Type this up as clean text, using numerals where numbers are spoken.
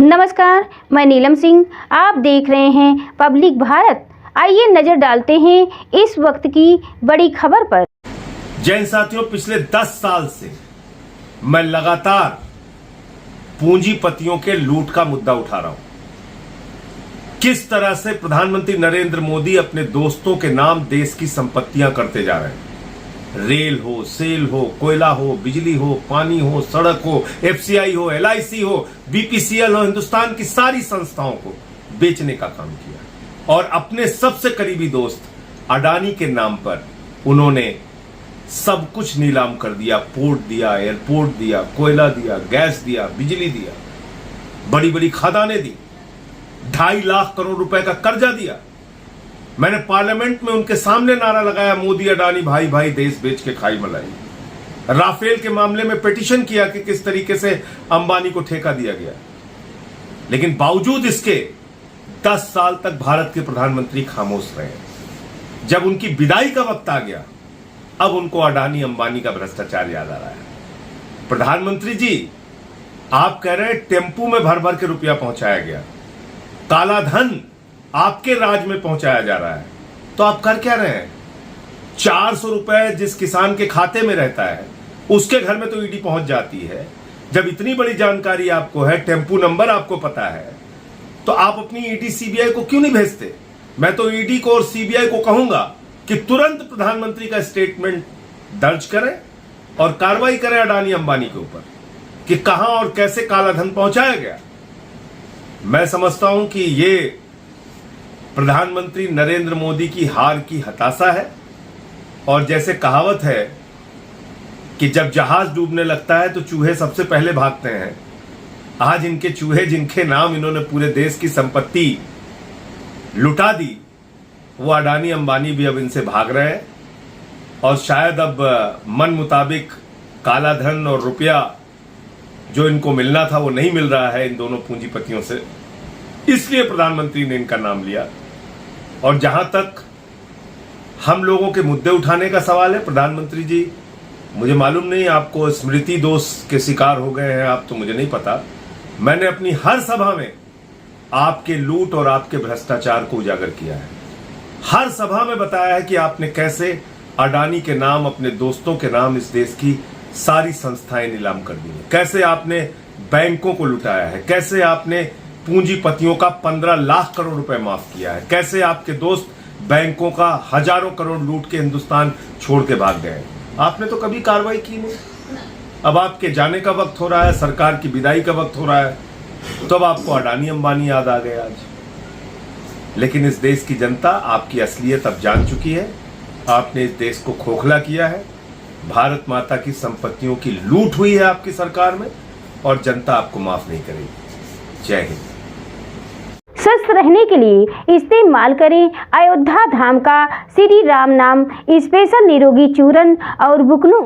नमस्कार, मैं नीलम सिंह। आप देख रहे हैं पब्लिक भारत। आइए नजर डालते हैं इस वक्त की बड़ी खबर पर। जैन साथियों, पिछले 10 साल से मैं लगातार पूंजीपतियों के लूट का मुद्दा उठा रहा हूं। किस तरह से प्रधानमंत्री नरेंद्र मोदी अपने दोस्तों के नाम देश की संपत्तियां करते जा रहे हैं। रेल हो, सेल हो, कोयला हो, बिजली हो, पानी हो, सड़क हो, एफसीआई हो, एलआईसी हो, बीपीसीएल हो, हिंदुस्तान की सारी संस्थाओं को बेचने का काम किया। और अपने सबसे करीबी दोस्त अडानी के नाम पर उन्होंने सब कुछ नीलाम कर दिया। पोर्ट दिया, एयरपोर्ट दिया, कोयला दिया, गैस दिया, बिजली दिया, बड़ी बड़ी खदानें दी, 2.5 लाख करोड़ रुपए का कर्जा दिया। मैंने पार्लियामेंट में उनके सामने नारा लगाया, मोदी अडानी भाई भाई देश बेच के खाई मलाई। राफेल के मामले में पिटीशन किया कि किस तरीके से अंबानी को ठेका दिया गया। लेकिन बावजूद इसके 10 साल तक भारत के प्रधानमंत्री खामोश रहे। जब उनकी विदाई का वक्त आ गया, अब उनको अडानी अंबानी का भ्रष्टाचार याद आ रहा है। प्रधानमंत्री जी, आप कह रहे हैं टेम्पू में भर भर के रुपया पहुंचाया गया, काला धन आपके राज में पहुंचाया जा रहा है, तो आप कर क्या रहे हैं? 400 रुपए जिस किसान के खाते में रहता है उसके घर में तो ईडी पहुंच जाती है। जब इतनी बड़ी जानकारी आपको है, टेम्पू नंबर आपको पता है, तो आप अपनी ईडी सीबीआई को क्यों नहीं भेजते? मैं तो ईडी को और सीबीआई को कहूंगा कि तुरंत प्रधानमंत्री का स्टेटमेंट दर्ज करें और कार्रवाई करें अडानी अंबानी के ऊपर कि कहां और कैसे काला धन पहुंचाया गया। मैं समझता हूं कि ये प्रधानमंत्री नरेंद्र मोदी की हार की हताशा है। और जैसे कहावत है कि जब जहाज डूबने लगता है तो चूहे सबसे पहले भागते हैं, आज इनके चूहे जिनके नाम इन्होंने पूरे देश की संपत्ति लुटा दी, वो अडानी अंबानी भी अब इनसे भाग रहे हैं। और शायद अब मन मुताबिक काला धन और रुपया जो इनको मिलना था वो नहीं मिल रहा है इन दोनों पूंजीपतियों से, इसलिए प्रधानमंत्री ने इनका नाम लिया। और जहां तक हम लोगों के मुद्दे उठाने का सवाल है, प्रधानमंत्री जी, मुझे मालूम नहीं आपको स्मृति दोष के शिकार हो गए हैं आप, तो मुझे नहीं पता। मैंने अपनी हर सभा में आपके लूट और आपके भ्रष्टाचार को उजागर किया है। हर सभा में बताया है कि आपने कैसे अडानी के नाम, अपने दोस्तों के नाम इस देश की सारी संस्थाएं नीलाम कर दी है, कैसे आपने बैंकों को लुटाया है, कैसे आपने पूंजीपतियों का 15 लाख करोड़ रुपए माफ किया है, कैसे आपके दोस्त बैंकों का हजारों करोड़ लूट के हिंदुस्तान छोड़ के भाग गए। आपने तो कभी कार्रवाई की नहीं। अब आपके जाने का वक्त हो रहा है, सरकार की विदाई का वक्त हो रहा है, तो अब आपको अडानी अंबानी याद आ गए आज। लेकिन इस देश की जनता आपकी असलियत अब जान चुकी है। आपने इस देश को खोखला किया है। भारत माता की संपत्तियों की लूट हुई है आपकी सरकार में, और जनता आपको माफ नहीं करेगी। जय हिंद। स्वस्थ रहने के लिए इस्तेमाल करें अयोध्या धाम का श्री राम नाम स्पेशल निरोगी चूर्ण और बुकनू।